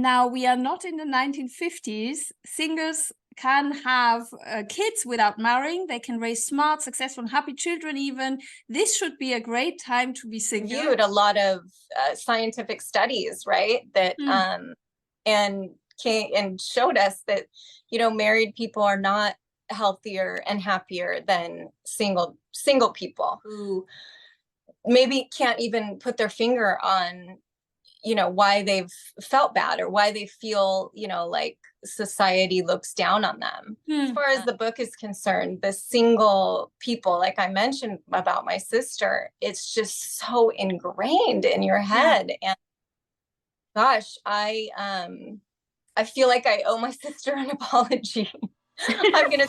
now we are not in the 1950s. Singles can have kids without marrying. They can raise smart, successful, and happy children even. This should be a great time to be single. Viewed a lot of scientific studies, right? That and showed us that, you know, married people are not healthier and happier than single people who maybe can't even put their finger on, you know, why they've felt bad or why they feel, you know, like society looks down on them. As far as the book is concerned, the single people, like I mentioned about my sister, it's just so ingrained in your head. And gosh, I feel like I owe my sister an apology. I'm gonna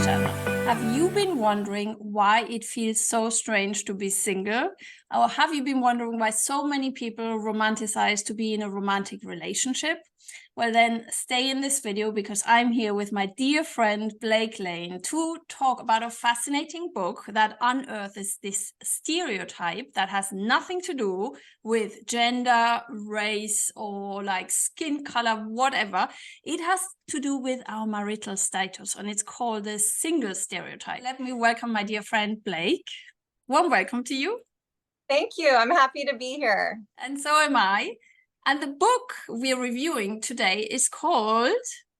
channel. Have you been wondering why it feels so strange to be single? Or have you been wondering why so many people romanticize to be in a romantic relationship? Well, then stay in this video because I'm here with my dear friend Blake Lane to talk about a fascinating book that unearths this stereotype that has nothing to do with gender, race, or like skin color, whatever. It has to do with our marital status, and it's called the single stereotype. Let me welcome my dear friend Blake. Warm welcome to you. Thank you. I'm happy to be here. And so am I. And the book we're reviewing today is called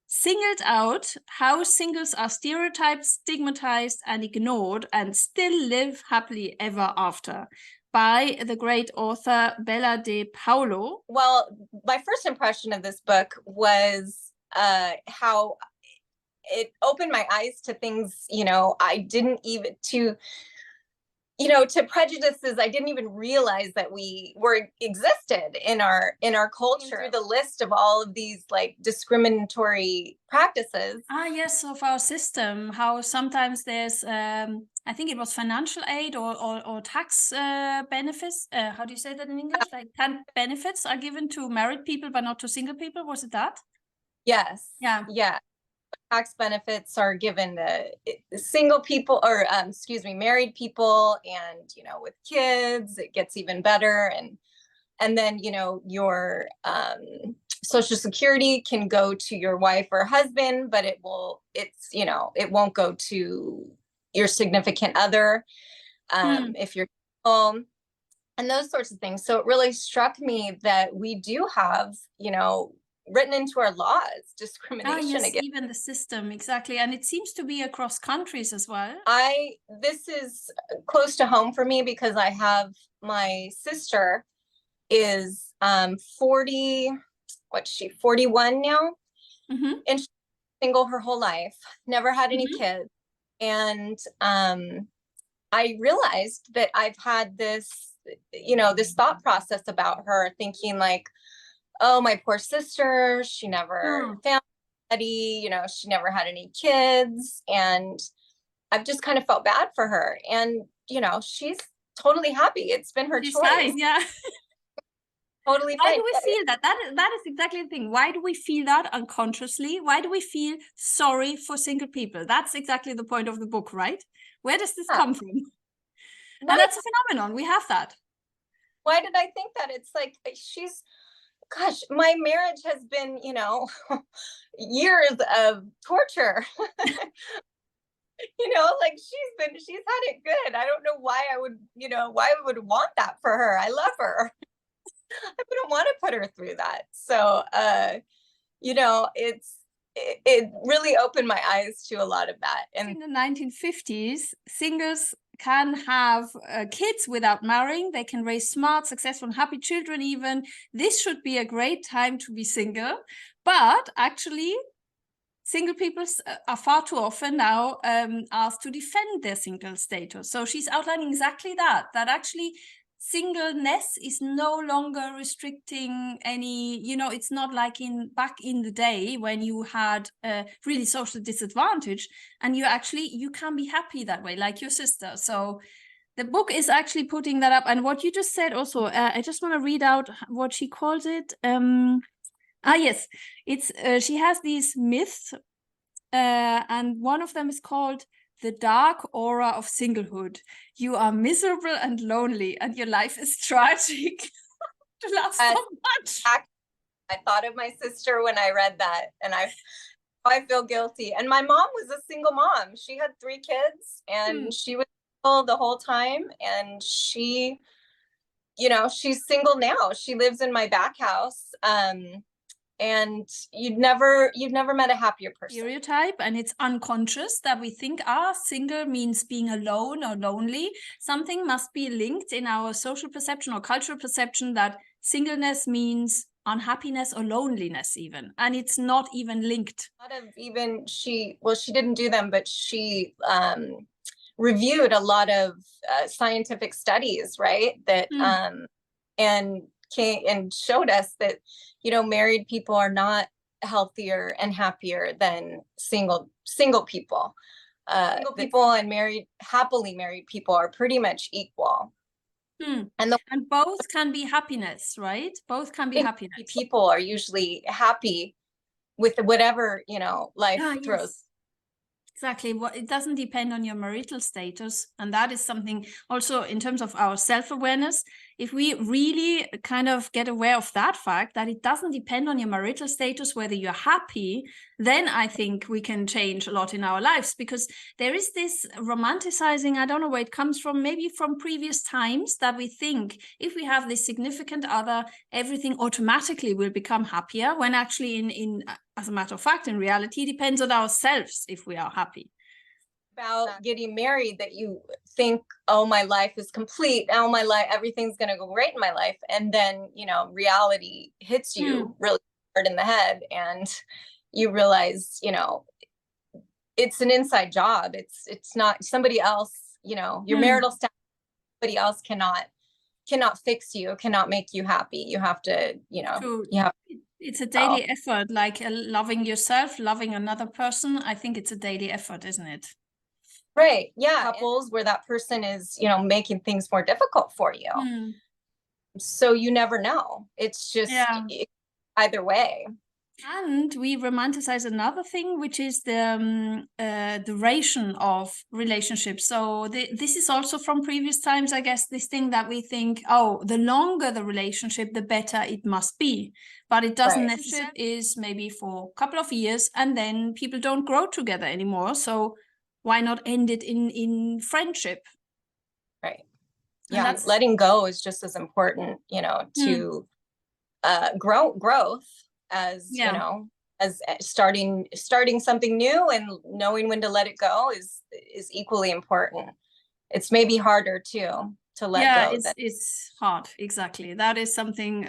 Singled Out: How Singles Are Stereotyped, Stigmatized, and Ignored and Still Live Happily Ever After, by the great author Bella DePaulo. Well, my first impression of this book was how it opened my eyes to things, you know, I didn't even to prejudices I didn't even realize that we existed in our culture. Through the list of all of these like discriminatory practices. Yes, of our system, how sometimes there's I think it was financial aid or tax benefits. How do you say that in English? Like benefits are given to married people but not to single people. Was it that? Yes. Yeah. Tax benefits are given to single people or married people, and you know, with kids it gets even better, and then you know, your Social Security can go to your wife or husband, but it won't go to your significant other if you're home, and those sorts of things. So it really struck me that we do have, you know, written into our laws discrimination against even the system, exactly. And it seems to be across countries as well. This is close to home for me because I have my sister is 41 now, and she's single her whole life, never had any kids, and I realized that I've had this, you know, this thought process about her, thinking like, oh, my poor sister, she never found anybody, you know, she never had any kids. And I've just kind of felt bad for her. And, you know, she's totally happy. It's been her choice. Fine, yeah. Totally Why fine. do we feel that? That is exactly the thing. Why do we feel that unconsciously? Why do we feel sorry for single people? That's exactly the point of the book, right? Where does this come from? And that's a phenomenon. We have that. Why did I think that? It's like, gosh, my marriage has been, you know, years of torture. You know, like she's had it good. I don't know why I would want that for her. I love her. I wouldn't want to put her through that. So, you know, it really opened my eyes to a lot of that. And in the 1950s, singles can have kids without marrying. They can raise smart, successful, and happy children even. This should be a great time to be single. But actually, single people are far too often now asked to defend their single status. So she's outlining exactly that actually singleness is no longer restricting any, you know, it's not like back in the day when you had really social disadvantage, and you can be happy that way, like your sister. So the book is actually putting that up. And what you just said also, I just want to read out what she calls it. Yes, it's she has these myths and one of them is called The Dark Aura of Singlehood. You are miserable and lonely, and your life is tragic. To love so much. I thought of my sister when I read that, and I feel guilty. And my mom was a single mom. She had 3 kids, and she was single the whole time. And she, you know, she's single now. She lives in my back house. And you've never met a happier person. Stereotype, and it's unconscious that we think single means being alone or lonely. Something must be linked in our social perception or cultural perception that singleness means unhappiness or loneliness even, and it's not even linked. She didn't do them, but she reviewed a lot of scientific studies, right, that and showed us that, you know, married people are not healthier and happier than single people. Single people and happily married people are pretty much equal. And both can be happiness, right? Both can be happiness. People are usually happy with whatever, you know, life throws. Yes. Exactly. It doesn't depend on your marital status. And that is something also in terms of our self-awareness. If we really kind of get aware of that fact, that it doesn't depend on your marital status, whether you're happy, then I think we can change a lot in our lives, because there is this romanticizing, I don't know where it comes from, maybe from previous times, that we think if we have this significant other, everything automatically will become happier, when actually as a matter of fact, in reality, it depends on ourselves if we are happy. About getting married, that you think, oh, my life is complete. Oh, my life, everything's going to go great in my life. And then, you know, reality hits you really hard in the head, and you realize, you know, it's an inside job. It's not somebody else, you know, your marital status, somebody else cannot fix you, cannot make you happy. You have to, you know, it's a daily effort, like loving yourself, loving another person. I think it's a daily effort, isn't it? Right. Yeah. Couples where that person is, you know, making things more difficult for you. So you never know. It's just either way. And we romanticize another thing, which is the duration of relationships. So this is also from previous times, I guess, this thing that we think, oh, the longer the relationship, the better it must be. But it doesn't necessarily. Is maybe for a couple of years, and then people don't grow together anymore. So why not end it in friendship? Right. Yeah. Letting go is just as important, you know, to growth as, you know, as starting something new, and knowing when to let it go is equally important. It's maybe harder to let go. It's hard. Exactly. That is something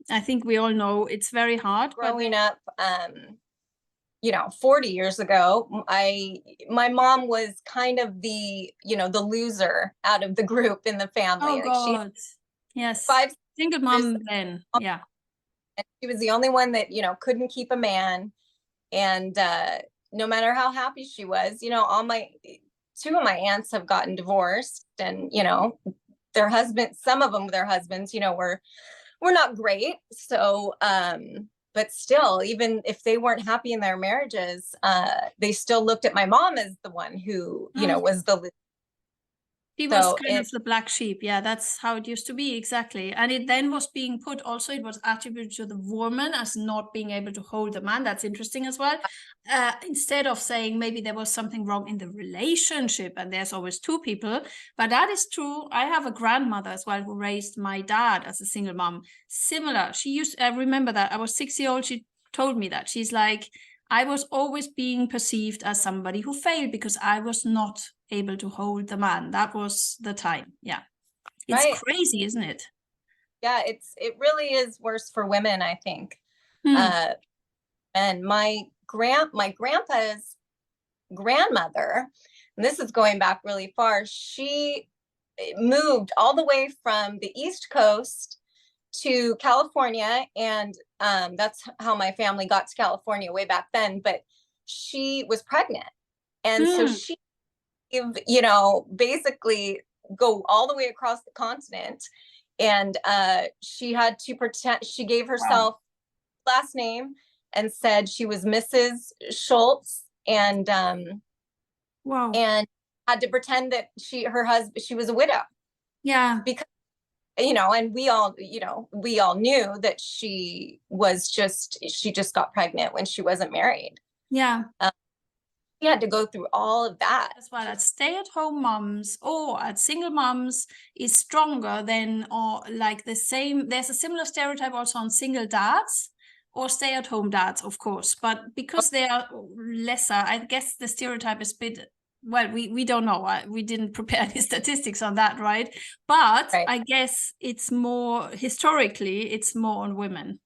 I think we all know. It's very hard. Growing up, you know, 40 years ago, my mom was kind of the, you know, the loser out of the group in the family. Oh, God. Yes. 5 single mom then. Yeah. And she was the only one that, you know, couldn't keep a man. And no matter how happy she was, you know, 2 of my aunts have gotten divorced, and, you know, their husbands, some of them, their husbands, you know, were not great. So, but still, even if they weren't happy in their marriages, they still looked at my mom as the one who, you know, was the. He was kind of the black sheep. Yeah, that's how it used to be. Exactly. And it then was being put also, it was attributed to the woman as not being able to hold the man. That's interesting as well. Instead of saying maybe there was something wrong in the relationship, and there's always 2 people. But that is true. I have a grandmother as well who raised my dad as a single mom. Similar. I remember that I was 6 years old. She told me that. She's like, I was always being perceived as somebody who failed because I was not able to hold the man. That was the time. Yeah. It's crazy, isn't it? Yeah, it really is worse for women, I think. And my grandpa's grandmother, and this is going back really far, she moved all the way from the East Coast to California, and that's how my family got to California way back then. But she was pregnant, and so she, you know, basically go all the way across the continent, and she had to pretend. She gave herself last name and said she was Mrs. Schultz, and Wow. and had to pretend that she was a widow. Yeah. Because, and we all knew that she just got pregnant when she wasn't married. Yeah. We had to go through all of that. As well as stay-at-home moms or at single moms is stronger than, or like the same, there's a similar stereotype also on single dads or stay-at-home dads, of course, but because they are lesser, I guess the stereotype is a bit, well, we don't know, we didn't prepare any statistics on that, right? But Right. I guess it's more, historically, it's more on women.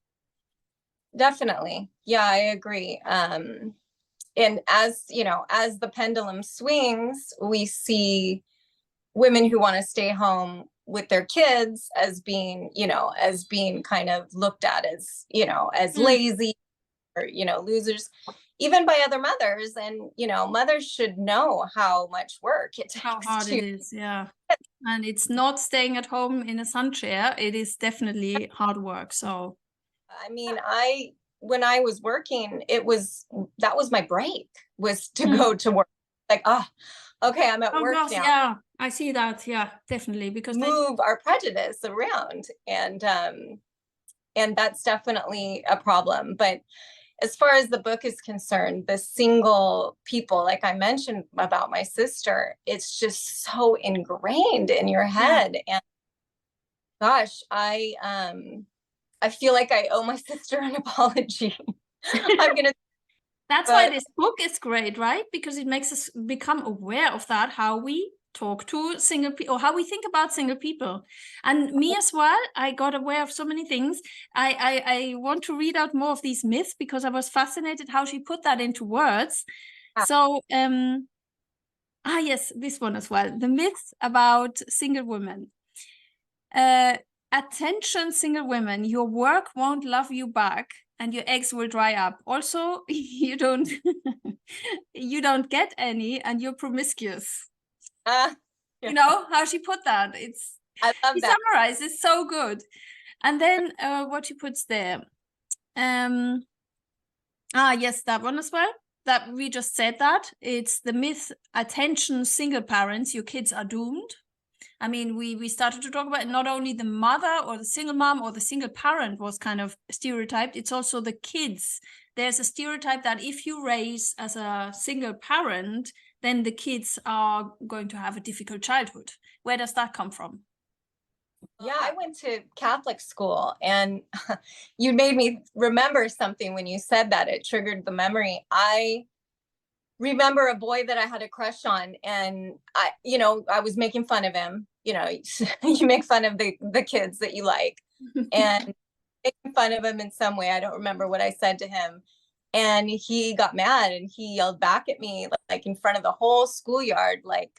Definitely. Yeah, I agree. And as the pendulum swings, we see women who want to stay home with their kids as being kind of looked at as, as lazy or, losers, even by other mothers. And, mothers should know how much work it takes. How hard it is, yeah. And it's not staying at home in a sun chair. It is definitely hard work. So, I mean, when I was working, that was my break, was to go to work. Like, okay, I'm at work gosh, now. yeah, I see that. Yeah, definitely. Because move our prejudice around, and that's definitely a problem. But as far as the book is concerned, the single people, like I mentioned about my sister, it's just so ingrained in your head. Yeah. And gosh, I feel like I owe my sister an apology. I'm gonna. That's why this book is great, right? Because it makes us become aware of that, how we talk to single people, or how we think about single people. And me as well, I got aware of so many things. I want to read out more of these myths because I was fascinated how she put that into words. So, yes, this one as well. The myths about single women. Attention, single women, your work won't love you back and your eggs will dry up. Also, you don't get any and you're promiscuous. Yeah. You know how she put that? I love that. Summarized, it's so good. And then what she puts there. Yes, that one as well. That we just said that. It's the myth, attention, single parents, your kids are doomed. I mean, we started to talk about not only the mother or the single mom or the single parent was kind of stereotyped, it's also the kids. There's a stereotype that if you raise as a single parent, then the kids are going to have a difficult childhood. Where does that come from? Yeah, I went to Catholic school, and you made me remember something when you said that. It triggered the memory. I remember a boy that I had a crush on, and I was making fun of him. You make fun of the kids that you like, and making fun of him in some way. I don't remember what I said to him, and he got mad and he yelled back at me, like in front of the whole schoolyard, like,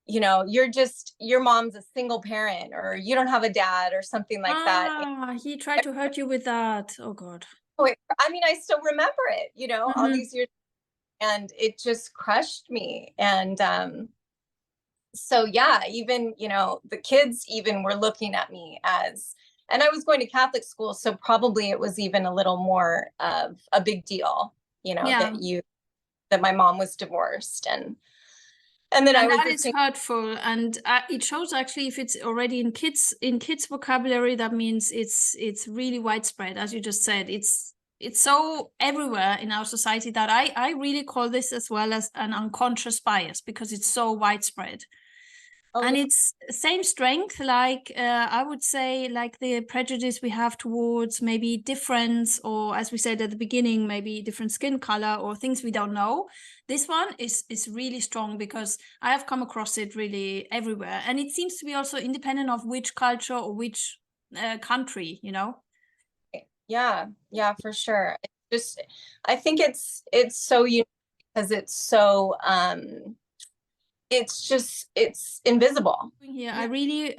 your mom's a single parent, or you don't have a dad, or something like that. He tried to hurt you with that. Oh God. I mean, I still remember it, all these years. And it just crushed me. And so, yeah, even, the kids even were looking at me and I was going to Catholic school. So probably it was even a little more of a big deal, that my mom was divorced. And then that is hurtful. And it shows actually, if it's already in kids vocabulary, that means it's really widespread. As you just said, it's so everywhere in our society that I really call this as well as an unconscious bias, because it's so widespread. And it's same strength, like I would say, like the prejudice we have towards maybe difference, or as we said at the beginning, maybe different skin color or things we don't know. This one is really strong because I have come across it really everywhere. And it seems to be also independent of which culture or which country, Yeah, for sure. I think it's so unique because it's so it's invisible. Yeah, I really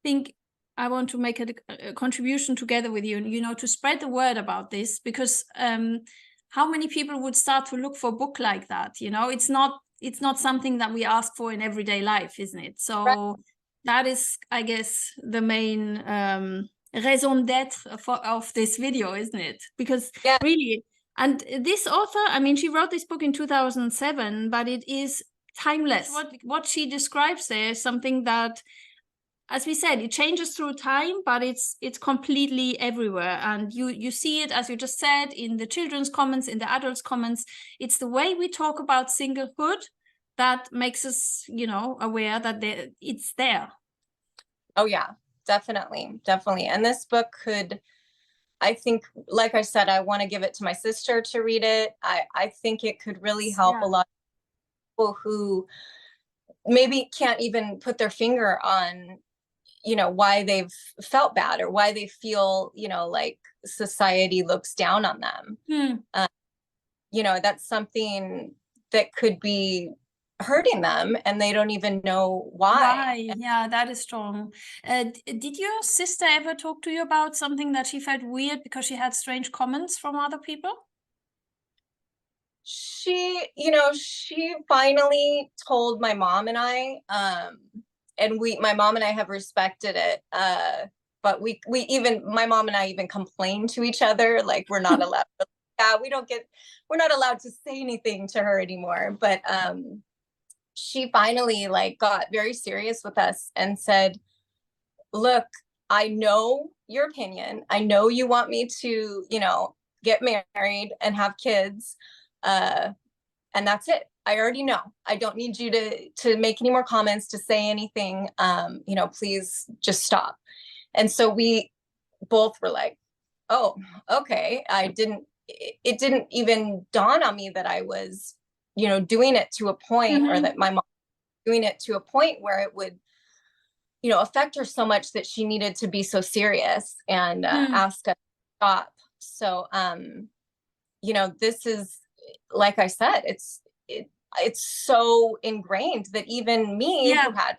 think I want to make a contribution together with you, to spread the word about this, because how many people would start to look for a book like that? It's not something that we ask for in everyday life, isn't it? So right. That is, I guess, the main raison d'être of this video, isn't it? Because really, And this author, I mean, she wrote this book in 2007, but it is timeless. What she describes there is something that, as we said, it changes through time, but it's completely everywhere. And you see it, as you just said, in the children's comments, in the adults' comments. It's the way we talk about singlehood that makes us, you know, aware that it's there. Oh yeah, definitely. And this book could, I think, like I said, I want to give it to my sister to read it. I think it could really help a lot of people who maybe can't even put their finger on, you know, why they've felt bad or why they feel, you know, like society looks down on them. You know, that's something that could be hurting them and they don't even know why. Yeah, that is strong. Did your sister ever talk to you about something that she felt weird because she had strange comments from other people? She, you know, she finally told my mom and I, and my mom and I have respected it. But we even, my mom and I even complained to each other, like we're not allowed, we're not allowed to say anything to her anymore. But she finally like got very serious with us and said, look, I know your opinion. I know you want me to, you know, get married and have kids. And that's it. I already know. I don't need you to make any more comments, to say anything. You know, please just stop. And so we both were like, oh, okay. It didn't even dawn on me that I was, you know, doing it to a point, or that my mom was doing it to a point where it would, you know, affect her so much that she needed to be so serious and ask us to stop. So, you know, this is, like I said, it's so ingrained that even me, who had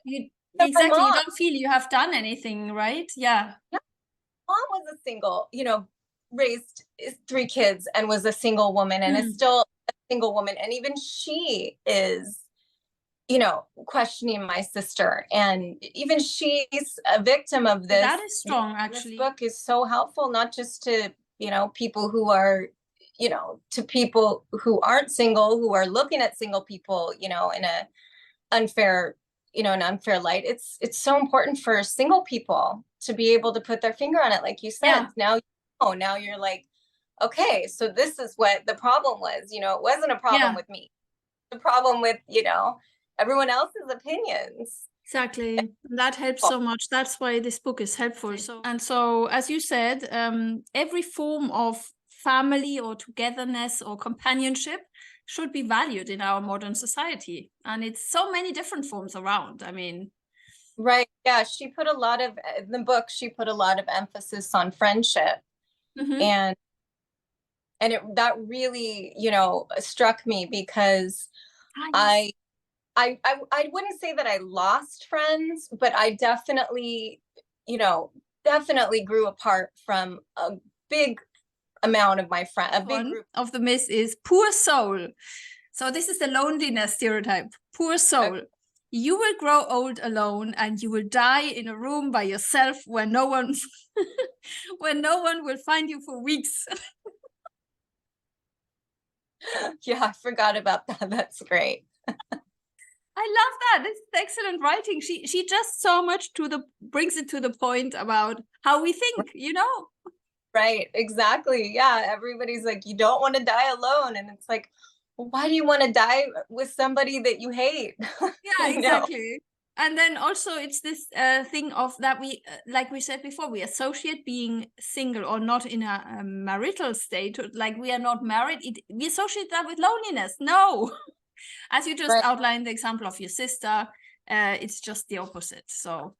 exactly, you don't feel you have done anything, right? Yeah. Mom was a single, you know, raised 3 kids and was a single woman and is still a single woman, and even she is, you know, questioning my sister, and even she's a victim of this. That is strong, actually. This book is so helpful, not just to, you know, people who are, you know, to people who aren't single, who are looking at single people, you know, in a unfair, you know, an unfair light. It's so important for single people to be able to put their finger on it, like you said. Now, now you're like, okay, so this is what the problem was. You know, it wasn't a problem with me. The problem with, you know, everyone else's opinions. Exactly. That helps so much. That's why this book is helpful. So as you said, every form of family or togetherness or companionship should be valued in our modern society. And it's so many different forms around. I mean, right. Yeah. She put a lot of, in the book, she put a lot of emphasis on friendship. And that really, you know, struck me, because I wouldn't say that I lost friends, but I definitely, you know, definitely grew apart from a big amount of my friends. A big group of the myth is poor soul. So this is the loneliness stereotype. Poor soul. Okay. You will grow old alone and you will die in a room by yourself where no one where no one will find you for weeks. Yeah, I forgot about that. That's great. I love that. This is excellent writing. She just so much brings it to the point about how we think, you know? Right, exactly. Yeah, everybody's like, you don't want to die alone. And it's like, well, why do you want to die with somebody that you hate? Yeah, exactly. And then also it's this thing of that we, like we said before, we associate being single or not in a marital state, like we are not married. We associate that with loneliness. No. As you just outlined the example of your sister, it's just the opposite. So,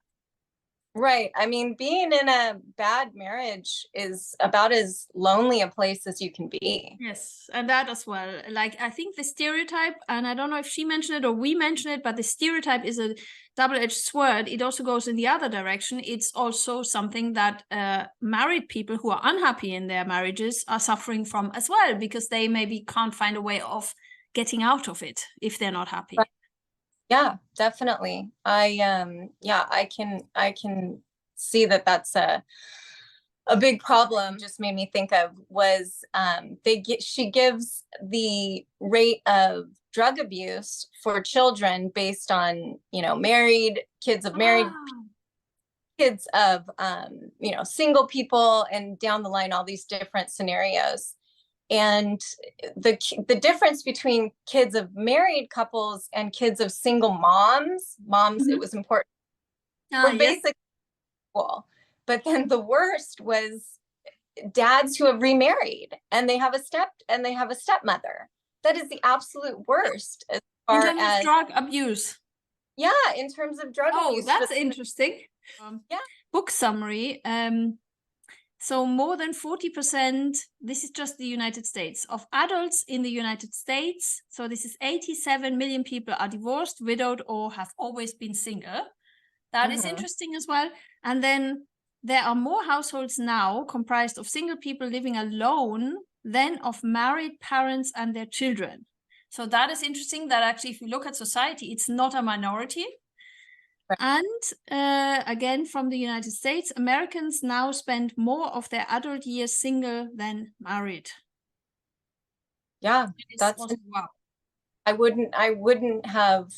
right. I mean, being in a bad marriage is about as lonely a place as you can be. Yes, and that as well. Like, I think the stereotype, and I don't know if she mentioned it or we mentioned it, but the stereotype is a double-edged sword. It also goes in the other direction. It's also something that married people who are unhappy in their marriages are suffering from as well, because they maybe can't find a way of getting out of it if they're not happy. Yeah, definitely. I can see that that's a big problem just made me think of was she gives the rate of drug abuse for children based on, married kids of married kids of, single people, and down the line, all these different scenarios. And the difference between kids of married couples and kids of single moms, it was important. We're basically equal. But then the worst was dads who have remarried and they have a stepmother. That is the absolute worst as far in terms of drug abuse. Yeah, in terms of drug abuse. Oh, that's interesting. Yeah. Book summary. So more than 40%, this is just the United States, of adults in the United States, so this is 87 million people, are divorced, widowed, or have always been single. That is interesting as well. And then there are more households now comprised of single people living alone than of married parents and their children. So that is interesting that actually, if you look at society, it's not a minority. Right. And again, from the United States, Americans now spend more of their adult years single than married. Yeah, that's wow. I wouldn't have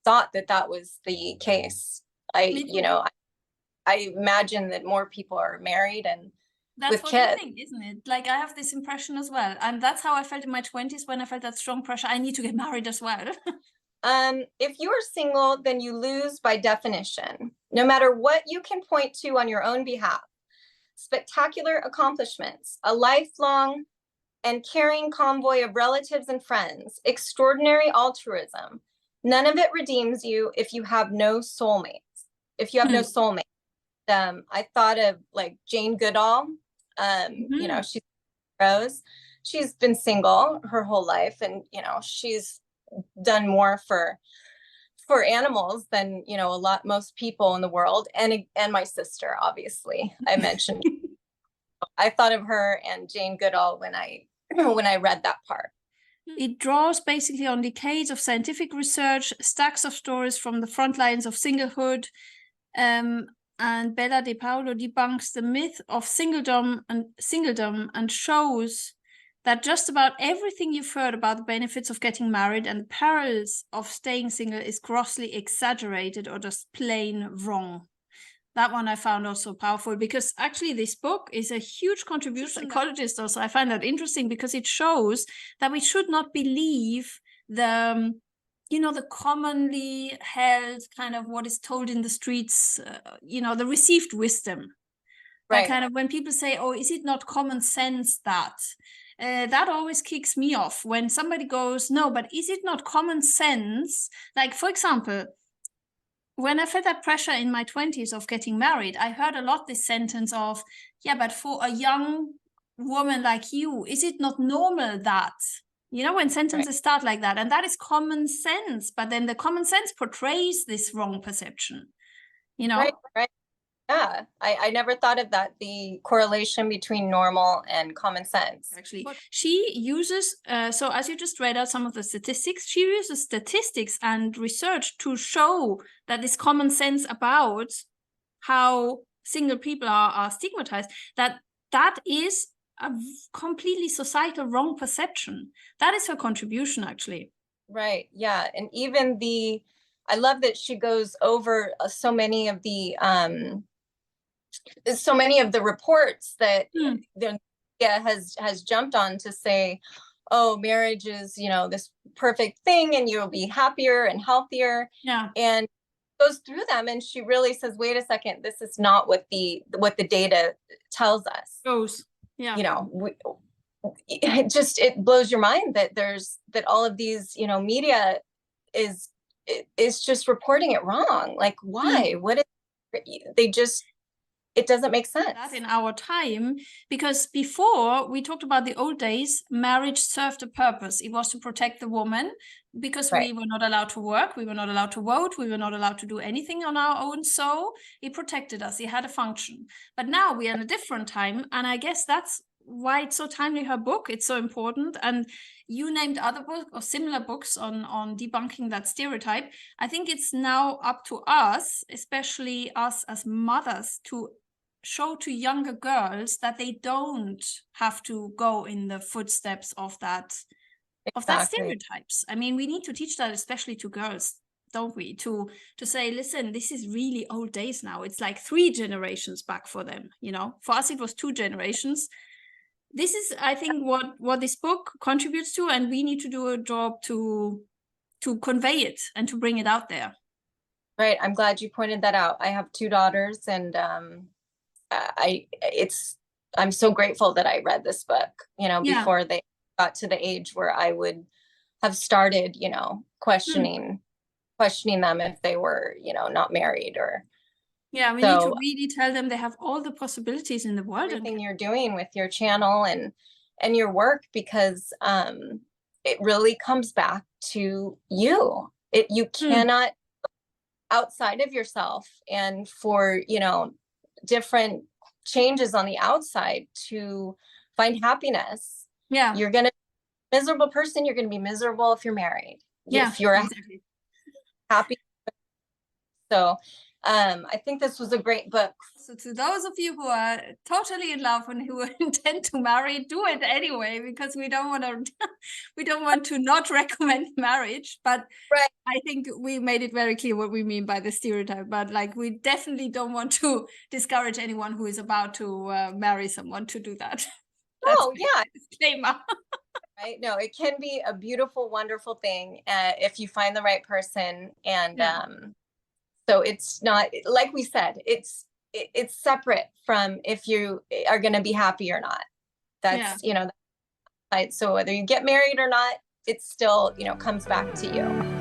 thought that was the case. I imagine that more people are married and that's with what kids. You think, isn't it? Like, I have this impression as well. And that's how I felt in my 20s when I felt that strong pressure. I need to get married as well. If you are single, then you lose by definition, no matter what you can point to on your own behalf. Spectacular accomplishments, a lifelong and caring convoy of relatives and friends, extraordinary altruism. None of it redeems you if you have no soulmates. No soulmates. I thought of like Jane Goodall. She's Rose. She's been single her whole life, and she's done more for animals than most people in the world, and my sister, obviously. I mentioned I thought of her and Jane Goodall when I read that part. It draws basically on decades of scientific research, stacks of stories from the front lines of singlehood, and Bella DePaulo debunks the myth of singledom and shows that just about everything you've heard about the benefits of getting married and the perils of staying single is grossly exaggerated or just plain wrong. That one I found also powerful, because actually this book is a huge contribution. Psychologist also, I find that interesting because it shows that we should not believe the commonly held kind of what is told in the streets, the received wisdom. Right. That kind of, when people say, oh, is it not common sense that? That always kicks me off when somebody goes, no, but is it not common sense? Like, for example, when I felt that pressure in my 20s of getting married, I heard a lot this sentence of, yeah, but for a young woman like you, is it not normal that? When sentences start like that, and that is common sense, but then the common sense portrays this wrong perception, Right. Yeah, I never thought of that, the correlation between normal and common sense. Actually, she uses, so as you just read out some of the statistics, she uses statistics and research to show that this common sense about how single people are stigmatized, that is a completely societal wrong perception. That is her contribution, actually. Right, yeah, and even I love that she goes over so many of the reports that the media has jumped on to say, oh, marriage is, this perfect thing and you'll be happier and healthier. Yeah. And goes through them, and she really says, wait a second, this is not what the data tells us. Yeah. It blows your mind that all of these, media is just reporting it wrong. Like, why? What is it doesn't make sense. That in our time, because before we talked about the old days, marriage served a purpose. It was to protect the woman, because we were not allowed to work, we were not allowed to vote, we were not allowed to do anything on our own. So it protected us, it had a function. But now we are in a different time, and I guess that's why it's so timely, her book. It's so important. And you named other books or similar books on debunking that stereotype. I think it's now up to us, especially us as mothers, to show to younger girls that they don't have to go in the footsteps of that stereotypes. I mean, we need to teach that, especially to girls, don't we? To say, listen, this is really old days now. It's like 3 generations back for them, you know. For us, it was 2 generations. This is, I think, what this book contributes to, and we need to do a job to convey it and to bring it out there. Right. I'm glad you pointed that out. I have 2 daughters, and I'm so grateful that I read this book, you know, before they got to the age where I would have started, you know, questioning them if they were, you know, not married or. Yeah, we need to really tell them they have all the possibilities in the world. Everything you're doing with your channel and your work, because it really comes back to you. You cannot outside of yourself, and for, you know, different changes on the outside to find happiness. Yeah. You're going to be a miserable person. You're going to be miserable if you're married. Yeah. If you're exactly. Happy. So I think this was a great book. So to those of you who are totally in love and who intend to marry, do it anyway, because we don't want to not recommend marriage. But right. I think we made it very clear what we mean by the stereotype. But like, we definitely don't want to discourage anyone who is about to marry someone to do that. Oh, yeah. Disclaimer. Right. No, it can be a beautiful, wonderful thing if you find the right person. And so it's not, like we said, it's separate from if you are going to be happy or not. That's, you know, so whether you get married or not, it still, you know, comes back to you.